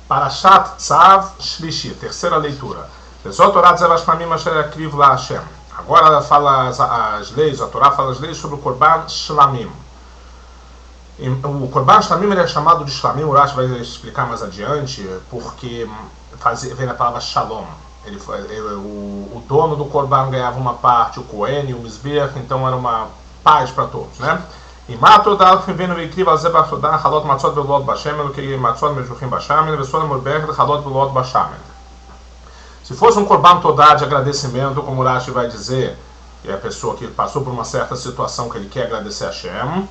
Parashat Tzav Shlishi, terceira leitura. Agora fala as leis, a Torá fala as leis sobre o Korban Shlamim. O Korban Shlamim ele é chamado de Shlamim, o Rashi vai explicar mais adiante, porque vem a palavra Shalom. O dono do Korban ganhava uma parte, o Kohen e o Mizbeach, então era uma paz para todos, né? E matodal que vem no incrível azebatodá halot matzot belot bashemen que matzot mejuchim bashamen vesol morberg halot belot bashamen. Se fosse um korban todá de agradecimento, como o Rashi vai dizer, que é a pessoa que passou por uma certa situação que ele quer agradecer a Hashem,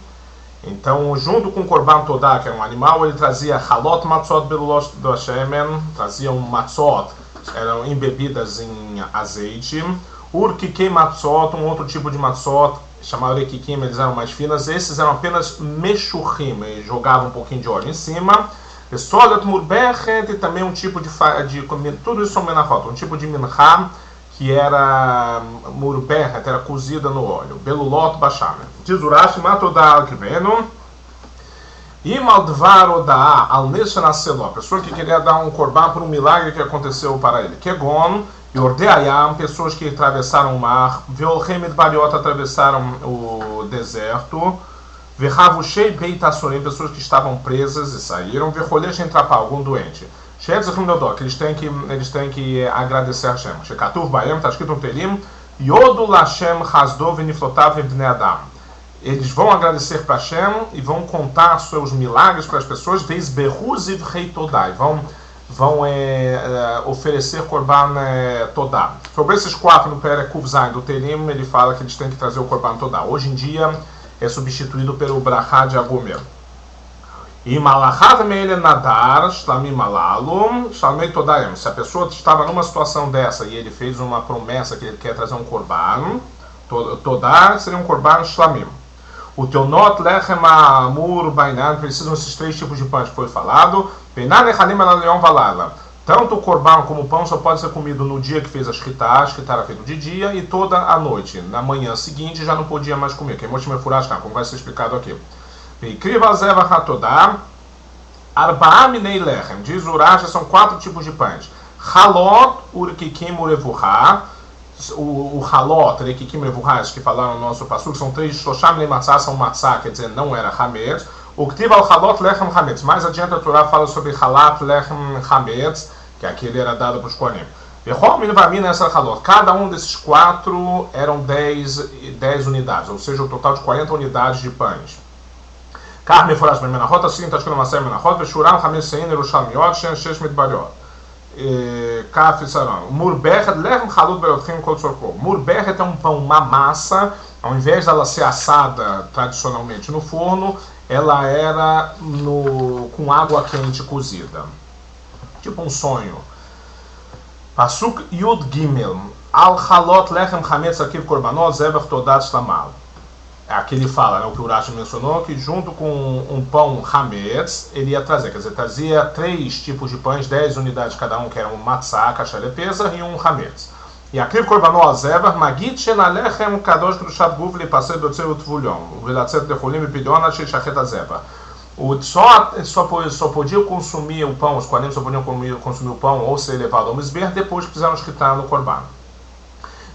então junto com o korban todá, que é um animal, ele trazia halot matzot belot bashemen, trazia um matzot, eram embebidas em azeite, urkikei matzot, um outro tipo de matzot chamado Rekikim, eles eram mais finas. Esses eram apenas meshurrim, jogavam um pouquinho de óleo em cima. Solat murbechet, e também um tipo de tudo isso são menachot, um tipo de mincha que era murbechet, era cozida no óleo. Belulot basham. Diz o Rashi, matodá alkiveno, imaldvar odaa al neshenaselo, a pessoa que queria dar um korban por um milagre que aconteceu para ele. Kegon Yordeayam, pessoas que atravessaram o mar, Veolhem Bariot, atravessaram o deserto, Vehavushei Beitasurim, pessoas que estavam presas e saíram, Veholesh Entrapá, algum doente. Shetzachim Nodok, eles têm que agradecer a Hashem. Shekatuv Baem, está escrito no Terim, Yodu Lashem Hasdov Niflotav Bnei Adam. Eles vão agradecer para Hashem e vão contar seus milagres para as pessoas, Veisbehuziv Reitodai, vão oferecer Korban Todá. Sobre esses quatro no Perek Kuf Zayin do Terim, ele fala que eles têm que trazer o Korban Todá. Hoje em dia é substituído pelo Brachá de Agomer. E Malachat Meile Nadar, Shlamim Malalu, Shlamei Todayim. Se a pessoa estava numa situação dessa e ele fez uma promessa que ele quer trazer um Korban Todá, seria um Korban Shlamim. O Teonot Lechem Amur Bainan, precisam esses três tipos de pães que foi falado. Tanto o korban como o pão só pode ser comido no dia que fez a shkita era feito de dia, e toda a noite. Na manhã seguinte já não podia mais comer, que é Moshe Mefurash, como vai ser explicado aqui. Diz o Rashi, são quatro tipos de pães. Halot, urkikim, urevuha. O halot, urkikim, urevuha, que falaram no nosso passuco, são três shosham le matzah, são matzah, quer dizer, não era hametz. O que tive ao halot lechem hametz. Mais adiante a Torá fala sobre halat lechem hametz, que aquele era dado para os kohanim. Cada um desses quatro eram 10 unidades, ou seja, o total de 40 unidades de pães. Carne foras bem menachot, assim está escrito uma série menachot, veshuram hametz sein erushamiot, shen shesh mitbariot. Kaf saram. Murbechet lechem halut berotchim kol tzorko. Murbechet é um pão, uma massa, ao invés dela ser assada tradicionalmente no forno, ela era com água quente cozida. Tipo um sonho. Pasuk Yud Gimel. Al halot lechem hametz akir korbanot zevach todat shlamar. Aqui ele fala, né, o que o Rashi mencionou, que junto com um pão hametz, ele ia trazer. Quer dizer, trazia 3 tipos de pães, 10 unidades cada um, que eram um matzah, kasher pesach, e um hametz. E akriv korbanot zevach magid shenalechem kadosh kedushat guf lipasei dotzei utvulyon velatzet lecholim epidyon ashei shachet azevach. Só podia consumir o pão, os kohanim só podiam consumir o pão ou ser levado ao mizbeach depois que fizeram escritar no korban.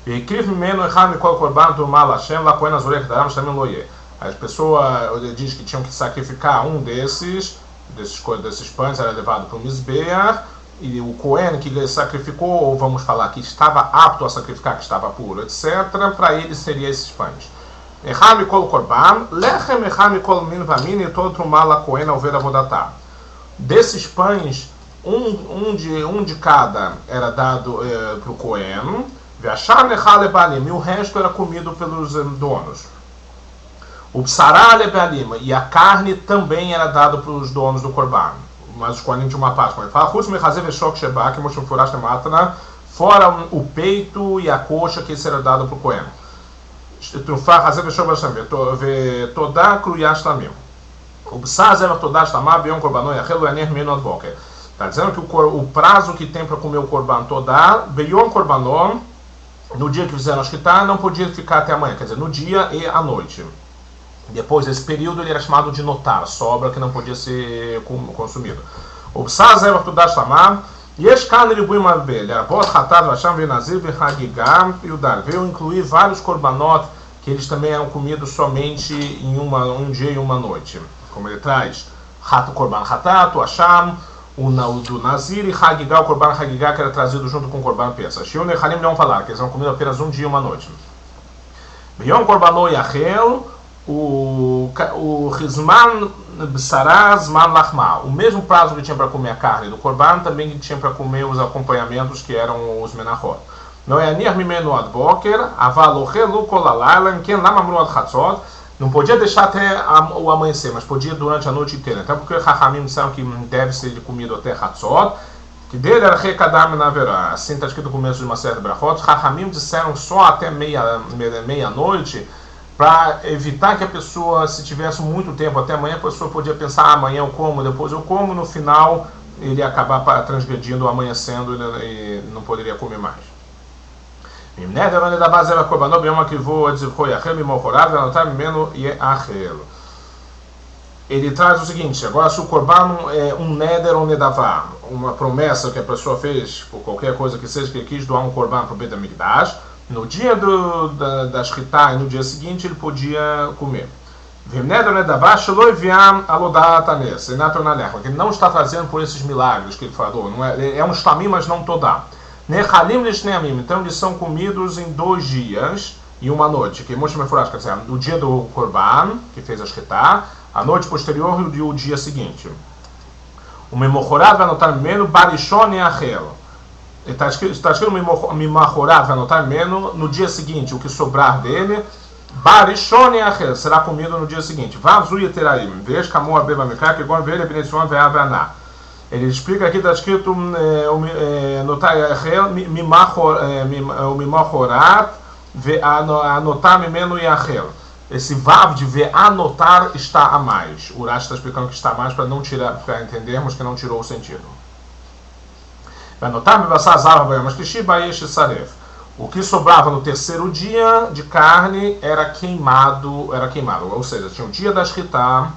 E akriv mimeno echad mikol korban turma lashem lakohen azorech daram shlamim loye. As pessoas diz que tinham que sacrificar um desses pães, era levado para o mizbeach. E o Cohen que sacrificou, ou vamos falar que estava apto a sacrificar, que estava puro, etc., para ele seria esses pães. Echam kol korban, lechem echam kol min vamin, e todo trumala Cohen ao ver a vodatá. Desses pães, um de cada era dado para o Cohen, e o resto era comido pelos donos. O psará lebalim, e a carne também era dado para os donos do korban. Mas os kohanim tinham uma parte, como ele fala, fora o peito e a coxa, que esse era dado para o kohen. Está dizendo que o prazo que tem para comer o korban todá, beyom korbanon, no dia que fizeram a shkita, não podia ficar até amanhã, quer dizer, no dia e à noite. Depois desse período ele era chamado de notar, sobra que não podia ser consumido. O Psazé Ortudash Lamar, Yesh Kan Ribuim Arbe, Lerbot Hatad Vasham Venazir Vehagigam e o Dar. Veio incluir vários korbanot que eles também eram comidos somente em um dia e uma noite. Como ele traz, Hato Korban Hatat, o Asham, o do Nazir e Hagigah, o Korban Hagigah, que era trazido junto com o Korban Pesach. Shion e Halim não falaram, que eles eram comidos apenas um dia e uma noite. Bion Korbanô Yachel, o Rizman Bsaraz Man Lachma, o mesmo prazo que tinha para comer a carne do Korban, também tinha para comer os acompanhamentos que eram os Menachot. Não podia deixar até o amanhecer, mas podia durante a noite inteira. Até porque Chachamim disseram que deve ser comido até Hatzot, que dele era Rekadam na verá. Assim está escrito no começo de uma certa brachot. Chachamim disseram só até meia-noite, para evitar que a pessoa, se tivesse muito tempo até amanhã, a pessoa podia pensar, amanhã eu como, depois eu como, no final ele ia acabar transgredindo, amanhecendo e não poderia comer mais. Ele traz o seguinte: agora, se o korban é um neder ou nedavá, uma promessa que a pessoa fez por qualquer coisa que seja, que quis doar um korban para o Beit HaMikdash, no dia da Shritá e no dia seguinte ele podia comer. Ele não está trazendo por esses milagres que ele falou, não é um shlamim, mas não todá. Então eles são comidos em 2 dias e uma noite, que Moshe Meforash, quer dizer, o dia do Korban, que fez a Shritá, a noite posterior e o dia seguinte. O Memochorad vai anotar menos Barishon e Achel. Está escrito Memochorad vai anotar menos no dia seguinte, o que sobrar dele, Barishon e Achel, será comido no dia seguinte. Vazu Yeteraim, Vesh Kamon Abeba Mekar, que igual Vele Benetzion Ve'Aveaná. Ele explica aqui, está escrito notar o Mimochorat anotar mimeno e achel. Esse vav de anotar está a mais. O Urash está explicando que está a mais para não tirar, para entendermos que não tirou o sentido. O que sobrava no terceiro dia de carne era queimado, ou seja, tinha o dia da Shritá.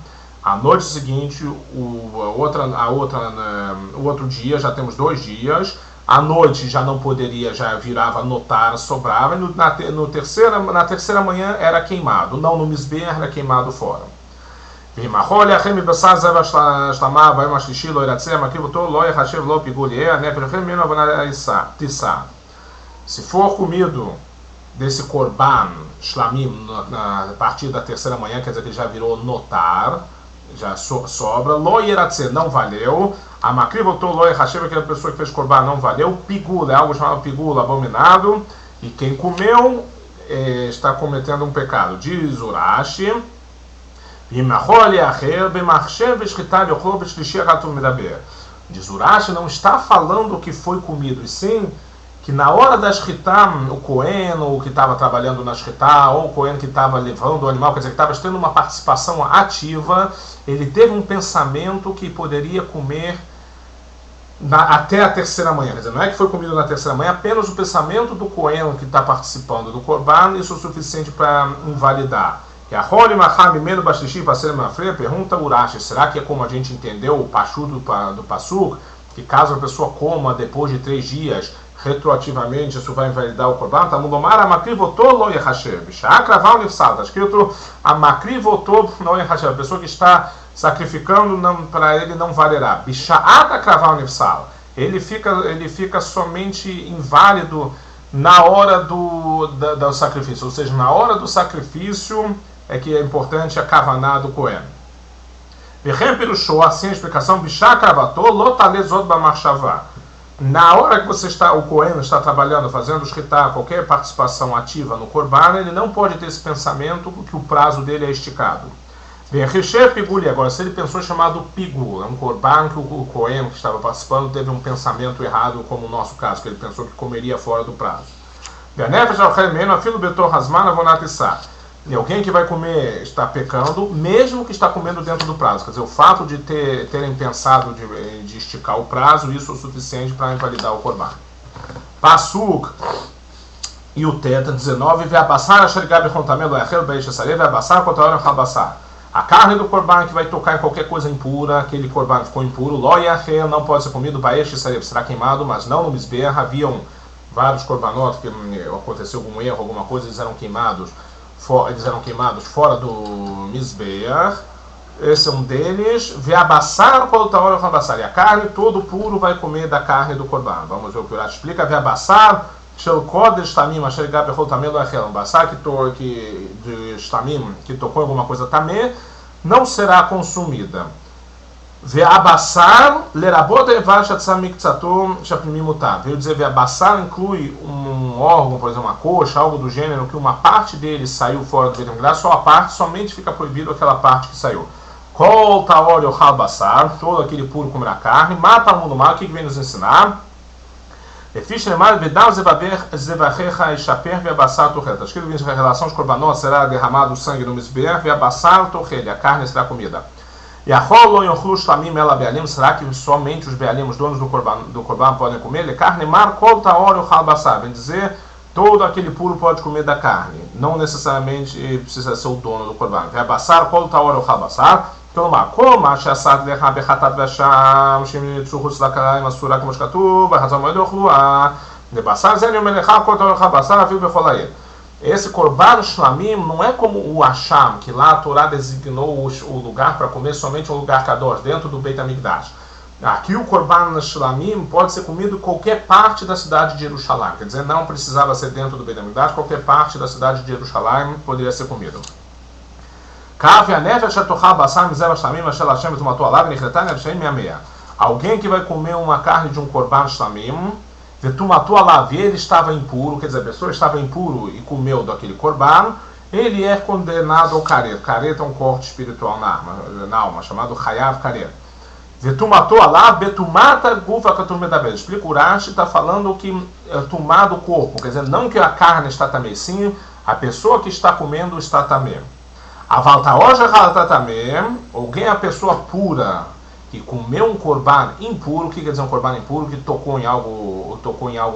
A noite seguinte, o outro dia, já temos 2 dias. A noite já não poderia, já virava notar, sobrava. E na terceira manhã era queimado. Não no Mizbeach, era queimado fora. Se for comido desse korban, shlamim, a partir da terceira manhã, quer dizer que ele já virou notar, já sobra, lo yeratze, não valeu, a makri voltou lo yeracheva, aquela pessoa que fez korban não valeu, pigula, é algo chamado pigula, abominado, e quem comeu está cometendo um pecado. Diz Urashi, diz Urashi, não está falando que foi comido, e sim que na hora da Shritá, o Cohen, ou que estava trabalhando na Shritá, ou o Cohen que estava levando o animal, quer dizer, que estava tendo uma participação ativa, ele teve um pensamento que poderia comer até a terceira manhã. Quer dizer, não é que foi comido na terceira manhã, apenas o pensamento do Cohen que está participando do Korban, isso é o suficiente para invalidar. Que a Roli Maham Meno Bashishi Passer Mafreia pergunta Urashi, será que é como a gente entendeu o Pashu do Passuk, que caso a pessoa coma depois de 3 dias, retroativamente isso vai invalidar o korban? Tá mundomar a makri votou lo yehashev. Sha'akraval nifsal. Está escrito a makri votou lo yehashev. A pessoa que está sacrificando para ele não valerá. Bisha'at akraval nifsal. Ele fica somente inválido na hora do sacrifício. Ou seja, na hora do sacrifício é que é importante a kavaná do Cohen. Vechem pelo show, assim a explicação. Bisha'akravatou lo talezot b'machshavah. Na hora que o Cohen está trabalhando, fazendo shritá, qualquer participação ativa no korban, ele não pode ter esse pensamento que o prazo dele é esticado. Agora, se ele pensou chamado pigul, é um korban que o Cohen que estava participando teve um pensamento errado, como o nosso caso, que ele pensou que comeria fora do prazo. E alguém que vai comer está pecando, mesmo que está comendo dentro do prazo. Quer dizer, o fato de terem pensado de esticar o prazo, isso é o suficiente para invalidar o korban. Passuk e o Teta 19, vai abassar a Sherigab Rontamelo Echel Beisha Sare, vai abassar contra a hora Rabassar. A carne do corban que vai tocar em qualquer coisa impura, aquele corban ficou impuro, lo yachel, não pode ser comido, baesh será queimado, mas não no misbeach. Haviam vários corbanot que aconteceu algum erro, alguma coisa, eles eram queimados fora do misbeach. Esse é um deles. Veabassar koltaor rabassar. E a carne, todo puro vai comer da carne do corban. Vamos ver o que o Urash explica. Veabassar shel kodesh tamim asher gab bechol tameh lo yachel. Bassar de tamim que tocou em alguma coisa tameh não será consumida. Veabassar lerabot evar shatzam miktzatu shapnimim mutar. Veio dizer veabassar inclui um órgão, por exemplo, uma coxa, algo do gênero que uma parte dele saiu fora do Beit HaMikdash, só a parte, somente fica proibido aquela parte que saiu. Kol taor yochal basar, todo aquele puro comerá carne. Mata o mundo mal, o que vem nos ensinar? Está escrito que a relação de korbanot será derramado o sangue no misbeach, veabassar torrelha, a carne será comida. E a rolo yochlu shlamim ela bealim, será que somente os bealim, os donos do korban podem comer? E carne mar kol taor yochal basar, vem dizer, todo aquele puro pode comer da carne, não necessariamente precisa ser o dono do korban. Veabassar kol taor yochal basar. כלומר, כל מה שעשה לך בחטאת ושם, שיצאו חוץ לקריים, אסורה כמו שכתוב, וחזר מועד אוכלוה, לבשר זה אני אומר לך, כל תורה לך בשר אפילו בכל העיר. Esse korban shlamim não é como o Hasham, que lá a Torá designou o lugar para comer somente um lugar kadosh, dentro do Beit HaMikdash. Aqui o korban shlamim pode ser comido em qualquer parte da cidade de Jerusalém, quer dizer, não precisava ser dentro do Beit HaMikdash, qualquer parte da cidade de Jerusalém poderia ser comido. Alguém que vai comer uma carne de um korban shlamim, e ele estava impuro, quer dizer, a pessoa estava impuro e comeu daquele korban, ele é condenado ao karet. Karet é um corte espiritual na alma, chamado chayav karet. Explica o Rashi, está falando que tumá do corpo, quer dizer, não que a carne está tamé, sim a pessoa que está comendo está tamé. Alguém, a pessoa pura, que comeu um korban impuro, o que quer dizer um korban impuro? Que tocou em algo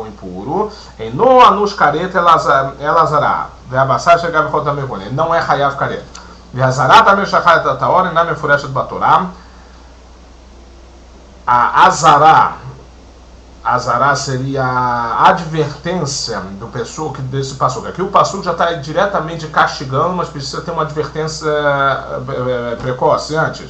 impuro. Em no anush karet elazará. Veabassar chegava com também com ele. Não é hayav karet. Veazará também shachar tataor e na mefureshet batorá. A azará seria a advertência do pessoa que desse passuco. Aqui o passuco já está diretamente castigando, mas precisa ter uma advertência precoce antes.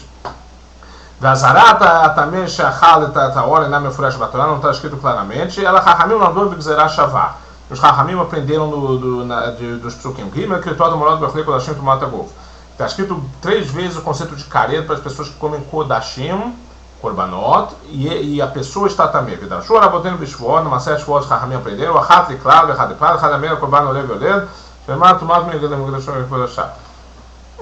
Vazará também shachal tataor na mefurash batorá, não está escrito claramente. Ela chachamim não deu bigzerá shavá. Os chachamim aprenderam dos psukim. Gimel que todo morado bechleik kodashim tomata gov. Está escrito 3 vezes o conceito de karet para as pessoas que comem kodashim, korbanot, e a pessoa está também. Vidashur abotenu bishvot, numa série de shvot que chachamim aprenderam. Achat liklal, vechad liklal, vechad amel, korban olev yoled. Shemar tumat minigdem migdashim kodashah.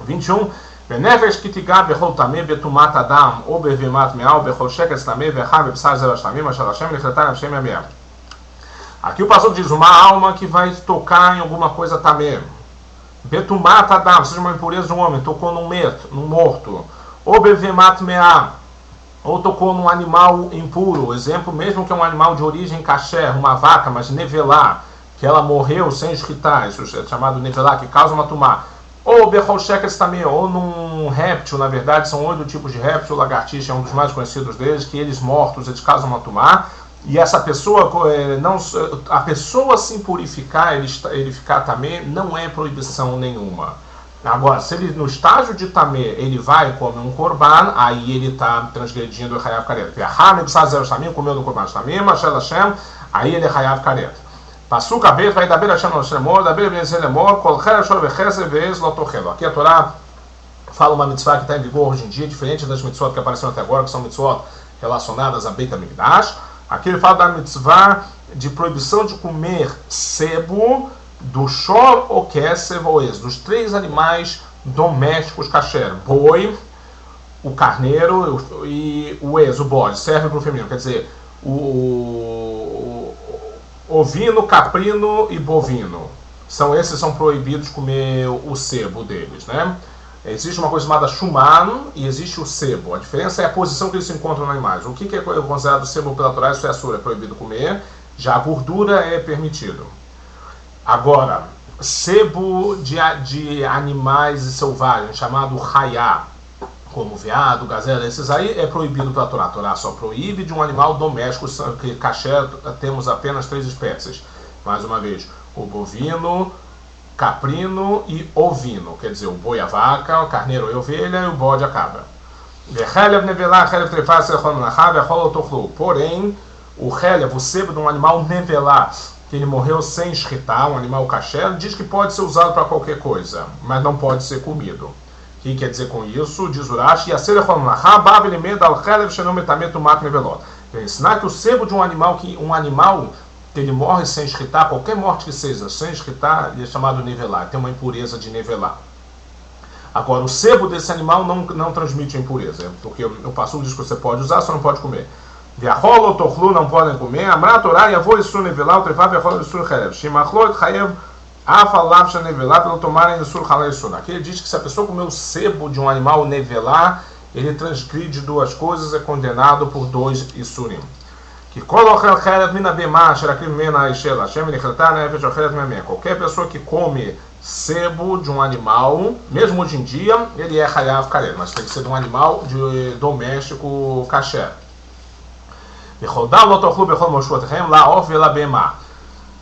21. ונפש כי תיגע בכל טמא בטומאת אדם או בבהמת מאה או בכל שקץ טמא ואכל בבשר זרע שלמים אשר השם נכרתה נפשי ימיה. Aqui o pastor diz uma alma que vai tocar em alguma coisa tamé. Betumat adam, seja uma impureza de um homem, tocou num morto. Ou bevemat mea, ou tocou num animal impuro. Exemplo mesmo que é um animal de origem kasher, uma vaca, mas nevelá, que ela morreu sem escritar, isso é chamado nevelá, que causa uma tumá. Ou bechol shekets também, ou num réptil, na verdade são 8 tipos de réptil, lagartixa é um dos mais conhecidos deles, que eles mortos, eles causam uma tumá, e essa pessoa, a pessoa se purificar, ele ficar tamé, não é proibição nenhuma. Agora, se ele no estágio de tamé, ele vai e come um korban, aí ele está transgredindo o chayav karet. Comeu do korban tamé, aí ele é chayav karet. Passuca B, vai dar Hashem no Shemor, da Bíblia diz Lemor, qualquer choro vechese vez lotochelo. Aqui a Torá fala uma mitzvah que está em vigor hoje em dia, diferente das mitzvot que apareceram até agora, que são mitzvot relacionadas a Beit HaMikdash. Aqui ele fala da mitzvah de proibição de comer sebo do shor ou kesev ou ex, dos 3 animais domésticos kasher, boi, o carneiro e o ex, o bode, serve para o feminino, quer dizer, o ovino, caprino e bovino. Esses são proibidos comer o sebo deles, né? Existe uma coisa chamada shuman e existe o sebo. A diferença é a posição que eles se encontram nos animais. O que é considerado sebo pela Torá, isso é assura, é proibido comer. Já a gordura é permitido. Agora, sebo de animais selvagens, chamado hayá, como veado, gazela, esses aí é proibido pela Torá. A Torá só proíbe de um animal doméstico, que kasher temos apenas 3 espécies. Mais uma vez, o bovino, caprino e ovino, quer dizer, o boi, a vaca, o carneiro e a ovelha e o bode, a cabra. Porém, o helev, o sebo de um animal nevelá, que ele morreu sem shritar, um animal kasher, diz que pode ser usado para qualquer coisa, mas não pode ser comido. O que quer dizer com isso? Diz Urashi, ensinar que o sebo de um animal que ele morre sem shritar, qualquer morte que seja, sem shritar, ele é chamado nevelá, tem uma impureza de nevelá. Agora, o sebo desse animal não transmite a impureza, porque o passuco diz que você pode usar, só não pode comer. Viaholo, tochlu, não podem comer. Amra Torá, yavô isur nevelá, o trefav yaholo isur cherev. Shimachlo et chayev afalav shenevelá, pelo tomarem isur chalá isur. Aqui ele diz que se a pessoa comer o sebo de um animal nevelá, ele transgride 2 coisas, é condenado por 2 isurim. Qualquer pessoa que come sebo de um animal, mesmo hoje em dia, ele é hayav karet, mas tem que ser de um animal doméstico kasher.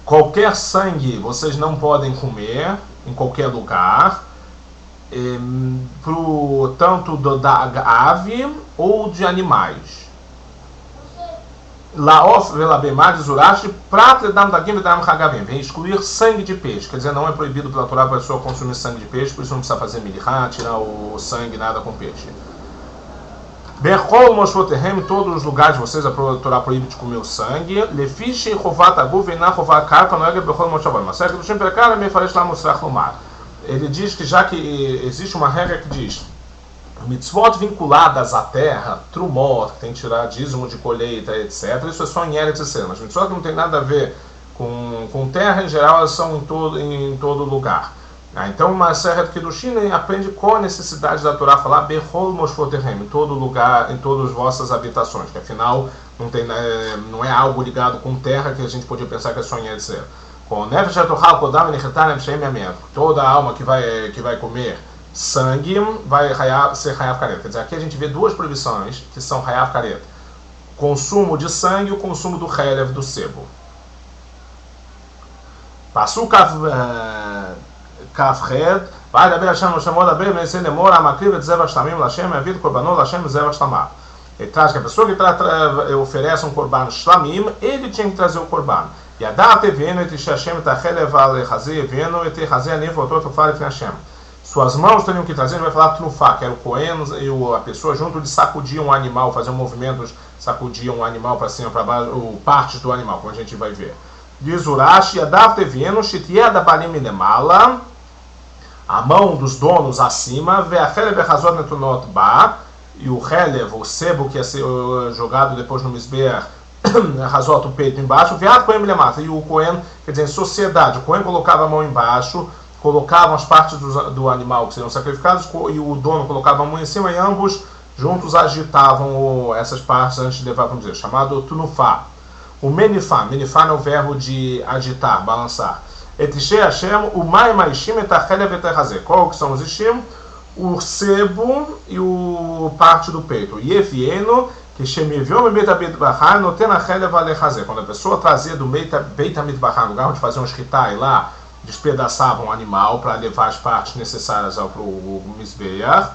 Qualquer sangue vocês não podem comer em qualquer lugar, tanto da ave ou de animais. Laof velabemar diz Urashi, vem excluir sangue de peixe, quer dizer, não é proibido pela Torá para a pessoa consumir sangue de peixe, por isso não precisa fazer milihá, tirar o sangue, nada com peixe. Berchol Moshotehem, em todos os lugares de vocês, a Torá proíbe de comer o sangue. Lefish Chovat Agu Veiná Chovat Karpa Noega Berchol Moshavon. Mas certo do Shem Perkara me faresh lá mostrar Lomar. Ele diz que já que existe uma regra que diz mitzvot vinculadas à terra, trumot, que tem que tirar dízimo de colheita, etc. Isso é só em Eretz Yisrael, mas mitzvot que não tem nada a ver com terra, em geral, elas são em todo lugar. Então, uma Maseret Kiddushin aprende com a necessidade da Torá falar Bechol Moshvotehem, em todo lugar, em todas as vossas habitações, que afinal não é algo ligado com terra que a gente podia pensar que é só em Eretz Yisrael. Com Nefesh HaTochal Kodam Nechetarem Shem Yamev, toda alma que vai comer sangue vai ser Hayav Karet. Quer dizer, aqui a gente vê 2 proibições que são Hayav Karet: consumo de sangue e o consumo do helev, do sebo. Passou Kafred, vai da Hashem no chamou da Bíblia, se demora a makriv de zevach tamim Hashem, a vida korbanot Hashem zevach tamar. Ele traz que a pessoa que oferece um korban shlamim, ele tinha que trazer o korban. E a data vendo et Hashem tachelev al chazer vendo et chazer nem voltou a falar em Hashem. Suas mãos teriam que trazer, ele vai falar trufá, que era o Cohen e a pessoa junto de sacudir um animal, fazer movimentos, sacudir um animal para cima, para baixo, partes do animal, como a gente vai ver. Diz Urashi, a data vendo shitiya da balim lemala, a mão dos donos acima, e o helev, o sebo que ia ser jogado depois no misber, razota o peito embaixo, e o Cohen, quer dizer, em sociedade, o Cohen colocava a mão embaixo, colocavam as partes do animal que seriam sacrificados, e o dono colocava a mão em cima, e ambos juntos agitavam essas partes antes de levar para o misber, chamado tunufá. O menifá é o verbo de agitar, balançar. Etishei Hashem, o mai maishim etachelev etachazeh. Qual que são os ishim? O sebo e o parte do peito. Yevieno, que shemiviom beit hamidbachar, noten achelev alechazeh. Quando a pessoa trazia do beit hamidbachar, lugar onde faziam shritai lá, despedaçavam o animal para levar as partes necessárias para o misbeach.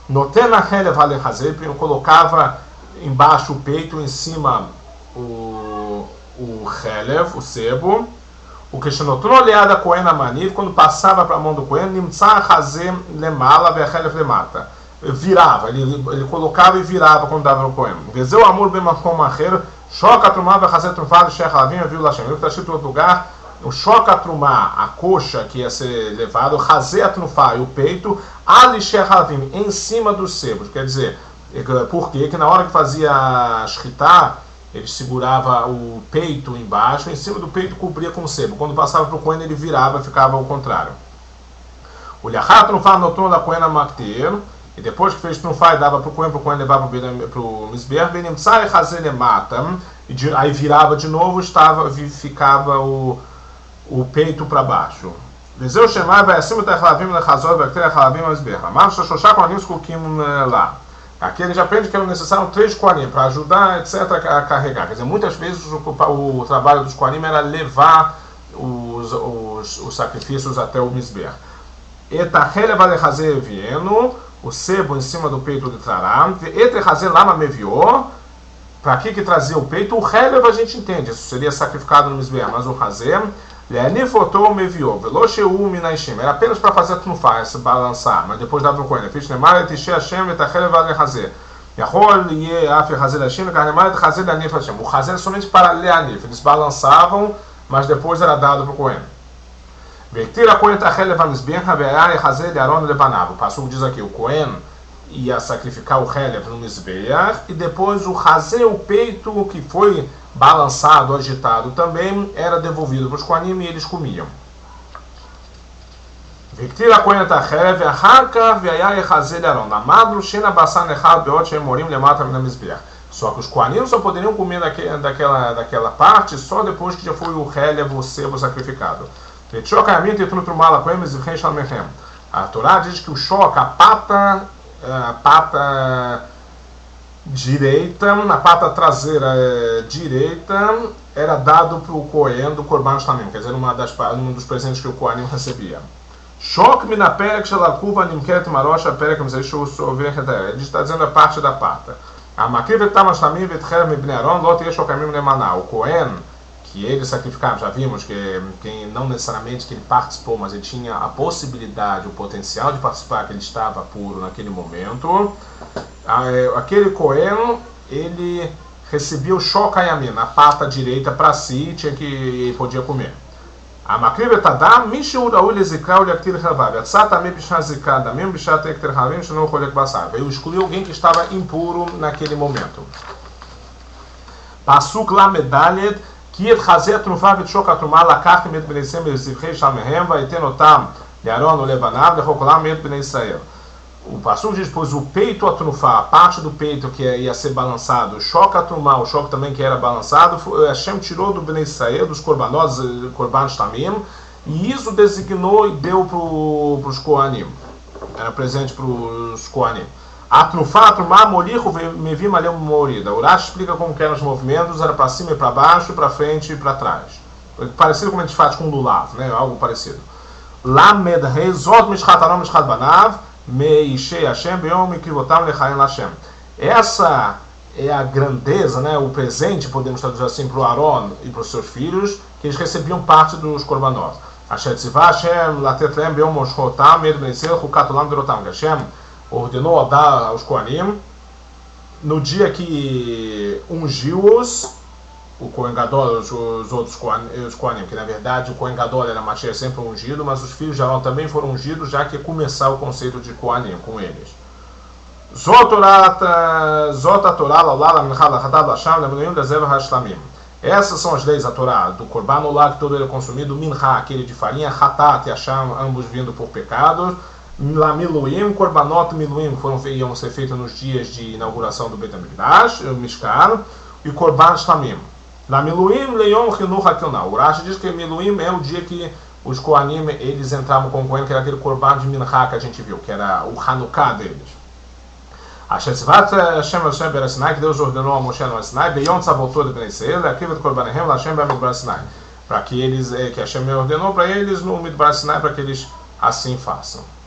Noten achelev alechazeh, colocava embaixo o peito, em cima o helev, o sebo. O que shenotrou oleada Cohen Amaniv, quando passava para a mão do Cohen, nimtzah hazem lemala ve'helev lemata. Virava, ele colocava e virava quando dava no Cohen. Vezeu amor bemakom macher, choca trumá ve'hazem trumfado shech alavim viu lashem. Ele está escrito em outro lugar, o choca trumá, a coxa que ia ser levado, hazem trumfá e o peito, ali shech alavim, em cima dos sebos. Quer dizer, por quê? Que na hora que fazia shritá, ele segurava o peito embaixo, em cima do peito cobria com o sebo. Quando passava para o Cohen, ele virava e ficava ao contrário. O Liachat Trunfá notou da Cohen Amakter, e depois que fez Trunfá e dava para o Cohen levava para o Misber, Benimtzai Hazele Mata, e aí virava de novo, ficava o peito para baixo. וזהו שמאי וישימו את החלבים לחזור ויקטיר החלבים המזבח. אמרנו ששלושה כהנים זקוקים lá. Aqui a gente aprende que é necessário 3 Kohanim para ajudar, etc., a carregar. Quer dizer, muitas vezes o trabalho dos Kohanim era levar os sacrifícios até o Mizbeach. Etachele vale fazer vieno, o sebo em cima do peito de Trará. Etachele lama mevió. Para que trazia o peito? O Helev a gente entende, isso seria sacrificado no Mizbeach, mas o Hazem, Leanifotou mevió, Velosheu minaishim, era apenas para fazer tnufá, se balançar, mas depois dava um coelho. Fiz nemar et ishe Hashem et Helev vale fazer. Yahol ye af Hazel Hashem, Karnemar et Hazel leanif Hashem. O Hazel é somente para leanif, eles balançavam, mas depois era dado para o coelho. Veitir a coelho et Helev amizbeach, ve'ayai Hazel Aaron levanav. O passuco diz aqui, o coelho ia sacrificar o Helev no Mizbeach, e depois o Hazel, o peito que foi balançado, agitado também, era devolvido para os Kohanim e eles comiam. Victir a Kohen Tachev, Ahaka, Viayai Hazel Aaron, Amadru, Shena Bassan Echad, Beot Shemorim, Lemata na Mizbeach. Só que os Kohanim só poderiam comer daquela parte só depois que já foi o Helev, o sebo sacrificado. A Torá diz que o choque, a pata direita, a pata traseira direita, era dado para o Kohen do Korban Shlamim, quer dizer, um dos presentes que o Kohanim recebia. Choque me na perek shelakuva nimkeret marosha perek mzeishu sover heter. Ele está dizendo a parte da pata. A makrivet tamashlamim vetcher mibnei Aaron lot yesh okamim lemaná. O Kohen que ele sacrificava, já vimos que não necessariamente que ele participou, mas ele tinha a possibilidade, o potencial de participar, que ele estava puro naquele momento. Aquele Kohen, ele recebia o shokayamin, a pata direita para si, e podia comer. A makrivet adam, mishu raul lezikra ulektir havav, yatzat amim bishna zikra damim bishat ektir havim shenu cholek basar. Veio excluir alguém que estava impuro naquele momento. Pasuk la medalet, כי את חזה התנופה ותשוק התרומה לקחתם את בני ישראל מזבחי שלמיהם ויתן אותם לארון ולבניו לכל כולם את בני ישראל. O pastor diz, pois o peito a trunfar, a parte do peito que ia ser balançado, o choque a trumar, o choque também que era balançado, Hashem tirou do Bnei Israel, dos korbanot, korban shtamim, e isso designou e deu para os Kohanim. Era presente para os Kohanim. A trufá, a trumá, molicho, mevi, malhão, morida. O Rashi explica como que eram os movimentos, era para cima e para baixo, para frente e para trás. Parecido como a gente faz com o lulav, né? Algo parecido. Lamed rei, zot mishchataram mishchat banav, meishei Hashem, beom mikrivotam lechaim Hashem. Essa é a grandeza, né? O presente, podemos traduzir assim, para o Aaron e para os seus filhos, que eles recebiam parte dos korbanot. Asher tzivah Hashem, latet lehem beom moshchotam, med bneisel, chukatulam derotam. Hashem ordenou a dar aos Kohanim no dia que ungiu-os, o Kohen Gadol, os outros Kohanim, que na verdade o Kohen Gadol era Mashiach sempre ungido, mas os filhos de Arão também foram ungidos, já que ia começar o conceito de Kohanim com eles. Essas são as leis da Torá, do Korban Olá, que todo ele é consumido, Minha, aquele de farinha, Hatat e Hasham, ambos vindo por pecados, La Miluim, Korbanot Miluim, iam ser feitos nos dias de inauguração do Beit HaMikdash, o Mishkan, e Korban Shlamim. La Miluim, Leon Chinuch HaKilna. O Rashi diz que Miluim é o dia que os Kohanim, eles entravam com o Kohen, que era aquele Korban de Minha que a gente viu, que era o Hanukkah deles. Asher tzvat Hashem Hashem ber Sinai, que Deus ordenou a Moshe no Sinai, Beyond Tzavotor de Bnei Israel, Akivat Korbanehem, Hashem ber Midbar Sinai. Para que eles, que Hashem ordenou para eles no Midbar Sinai, para que eles assim façam.